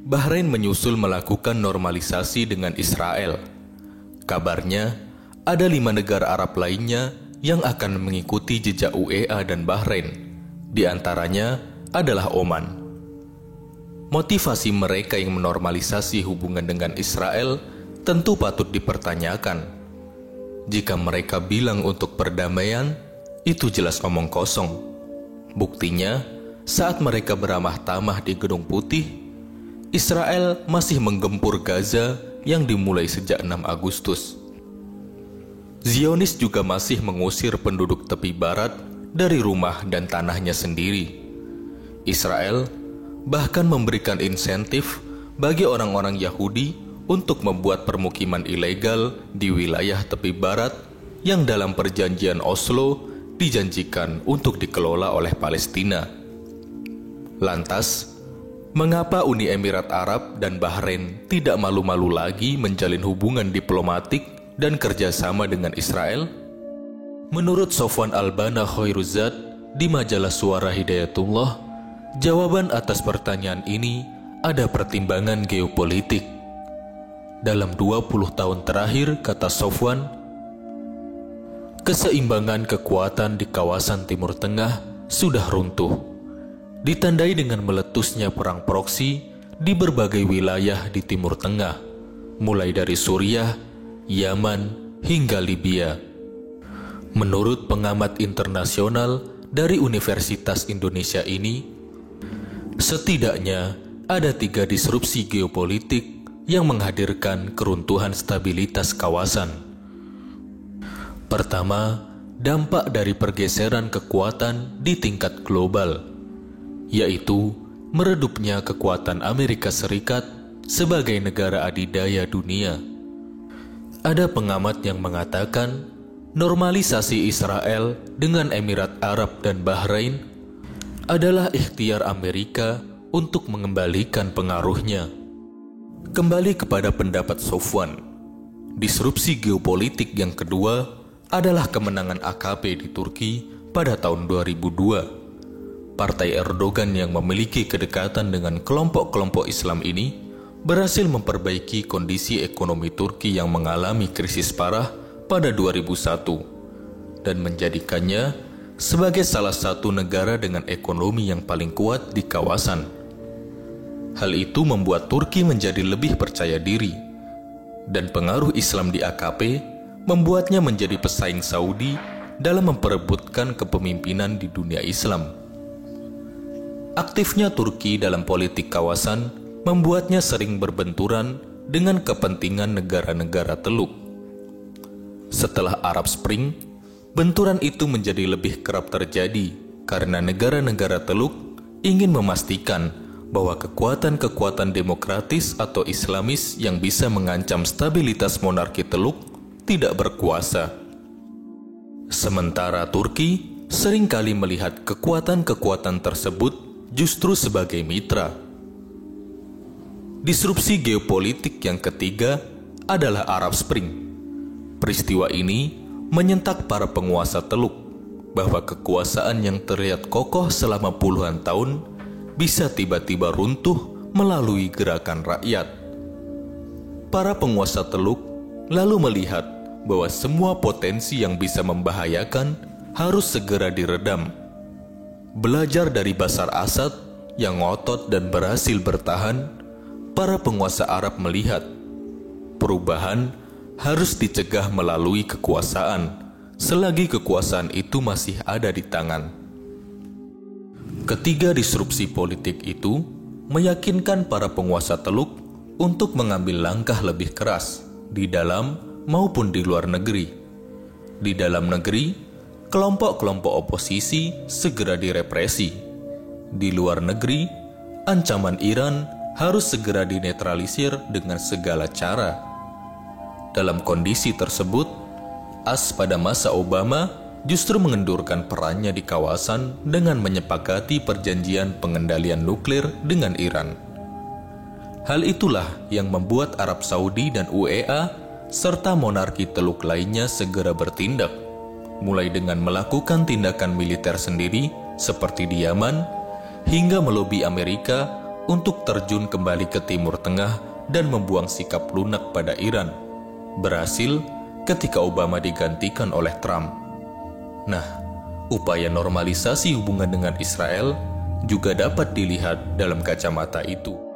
Bahrain menyusul melakukan normalisasi dengan Israel. Kabarnya, ada 5 negara Arab lainnya yang akan mengikuti jejak UEA dan Bahrain. Di antaranya adalah Oman. Motivasi mereka yang menormalisasi hubungan dengan Israel tentu patut dipertanyakan. Jika mereka bilang untuk perdamaian, itu jelas omong kosong. Buktinya, saat mereka beramah tamah di Gedung Putih, Israel masih menggempur Gaza yang dimulai sejak 6 Agustus. Zionis juga masih mengusir penduduk tepi barat dari rumah dan tanahnya sendiri. Israel bahkan memberikan insentif bagi orang-orang Yahudi untuk membuat permukiman ilegal di wilayah tepi barat yang dalam perjanjian Oslo dijanjikan untuk dikelola oleh Palestina. Lantas, mengapa Uni Emirat Arab dan Bahrain tidak malu-malu lagi menjalin hubungan diplomatik dan kerjasama dengan Israel? Menurut Sofwan Al-Banna Khoiruzad di majalah Suara Hidayatullah, jawaban atas pertanyaan ini ada pertimbangan geopolitik. Dalam 20 tahun terakhir, kata Sofwan, keseimbangan kekuatan di kawasan Timur Tengah sudah runtuh, ditandai dengan meletusnya perang proksi di berbagai wilayah di Timur Tengah, mulai dari Suriah, Yaman, hingga Libya. Menurut pengamat internasional dari Universitas Indonesia ini, setidaknya ada 3 disrupsi geopolitik yang menghadirkan keruntuhan stabilitas kawasan. Pertama, dampak dari pergeseran kekuatan di tingkat global, yaitu meredupnya kekuatan Amerika Serikat sebagai negara adidaya dunia. Ada pengamat yang mengatakan normalisasi Israel dengan Emirat Arab dan Bahrain adalah ikhtiar Amerika untuk mengembalikan pengaruhnya. Kembali kepada pendapat Sofwan, disrupsi geopolitik yang kedua adalah kemenangan AKP di Turki pada tahun 2002. Partai Erdogan yang memiliki kedekatan dengan kelompok-kelompok Islam ini berhasil memperbaiki kondisi ekonomi Turki yang mengalami krisis parah pada 2001 dan menjadikannya sebagai salah satu negara dengan ekonomi yang paling kuat di kawasan. Hal itu membuat Turki menjadi lebih percaya diri, dan pengaruh Islam di AKP membuatnya menjadi pesaing Saudi dalam memperebutkan kepemimpinan di dunia Islam. Aktifnya Turki dalam politik kawasan membuatnya sering berbenturan dengan kepentingan negara-negara Teluk. Setelah Arab Spring, benturan itu menjadi lebih kerap terjadi karena negara-negara Teluk ingin memastikan bahwa kekuatan-kekuatan demokratis atau Islamis yang bisa mengancam stabilitas monarki Teluk tidak berkuasa. Sementara Turki seringkali melihat kekuatan-kekuatan tersebut justru sebagai mitra. Disrupsi geopolitik yang ketiga adalah Arab Spring. Peristiwa ini menyentak para penguasa Teluk bahwa kekuasaan yang terlihat kokoh selama puluhan tahun bisa tiba-tiba runtuh melalui gerakan rakyat. Para penguasa Teluk lalu melihat bahwa semua potensi yang bisa membahayakan harus segera diredam. Belajar dari Bashar Assad yang ngotot dan berhasil bertahan, para penguasa Arab melihat perubahan harus dicegah melalui kekuasaan, selagi kekuasaan itu masih ada di tangan. Ketiga disrupsi politik itu meyakinkan para penguasa Teluk untuk mengambil langkah lebih keras di dalam maupun di luar negeri. Di dalam negeri, kelompok-kelompok oposisi segera direpresi. Di luar negeri, ancaman Iran harus segera dinetralisir dengan segala cara. Dalam kondisi tersebut, AS pada masa Obama justru mengendurkan perannya di kawasan dengan menyepakati perjanjian pengendalian nuklir dengan Iran. Hal itulah yang membuat Arab Saudi dan UEA serta monarki Teluk lainnya segera bertindak, mulai dengan melakukan tindakan militer sendiri seperti di Yaman, hingga melobi Amerika untuk terjun kembali ke Timur Tengah dan membuang sikap lunak pada Iran, berhasil ketika Obama digantikan oleh Trump. Nah, upaya normalisasi hubungan dengan Israel juga dapat dilihat dalam kacamata itu.